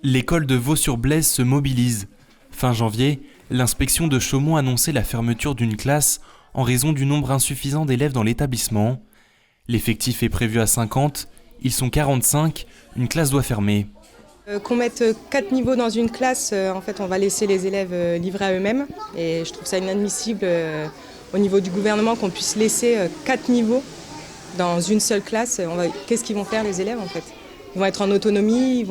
L'école de Vaux-sur-Blaise se mobilise. Fin janvier, l'inspection de Chaumont annonçait la fermeture d'une classe en raison du nombre insuffisant d'élèves dans l'établissement. L'effectif est prévu à 50, ils sont 45, une classe doit fermer. Qu'on mette 4 niveaux dans une classe, en fait, on va laisser les élèves livrés à eux-mêmes. Et je trouve ça inadmissible au niveau du gouvernement qu'on puisse laisser 4 niveaux dans une seule classe. Qu'est-ce qu'ils vont faire les élèves en fait ? Ils vont être en autonomie,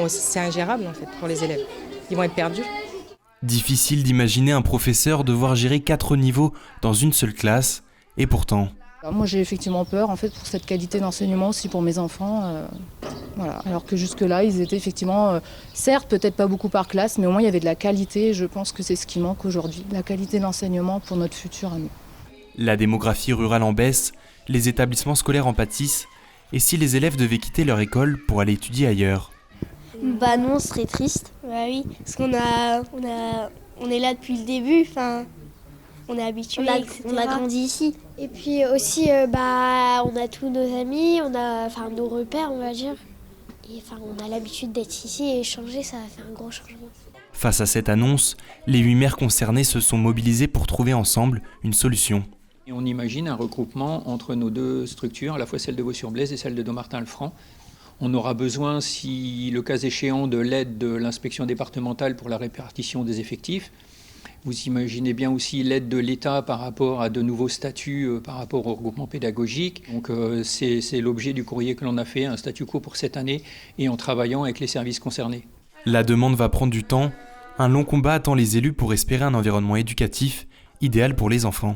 c'est ingérable en fait pour les élèves. Ils vont être perdus. Difficile d'imaginer un professeur devoir gérer 4 niveaux dans une seule classe, et pourtant. Alors moi j'ai effectivement peur en fait pour cette qualité d'enseignement aussi pour mes enfants. Voilà. Alors que jusque-là ils étaient effectivement, certes peut-être pas beaucoup par classe, mais au moins il y avait de la qualité. Je pense que c'est ce qui manque aujourd'hui, la qualité d'enseignement pour notre futur à nous. La démographie rurale en baisse, les établissements scolaires en pâtissent, et si les élèves devaient quitter leur école pour aller étudier ailleurs ? Bah non, ce serait triste. Bah oui, parce qu'on est là depuis le début, enfin, on est habitué, on a grandi ici. Et puis aussi, on a tous nos amis, on a nos repères, on va dire. Et on a l'habitude d'être ici et échanger, ça a fait un gros changement. Face à cette annonce, les 8 maires concernés se sont mobilisés pour trouver ensemble une solution. Et on imagine un regroupement entre nos deux structures, à la fois celle de Vaux-sur-Blaise et celle de Dommartin-le-Franc. On aura besoin, si le cas échéant, de l'aide de l'inspection départementale pour la répartition des effectifs. Vous imaginez bien aussi l'aide de l'État par rapport à de nouveaux statuts par rapport au regroupement pédagogique. Donc c'est l'objet du courrier que l'on a fait, un statu quo pour cette année, et en travaillant avec les services concernés. La demande va prendre du temps. Un long combat attend les élus pour espérer un environnement éducatif idéal pour les enfants.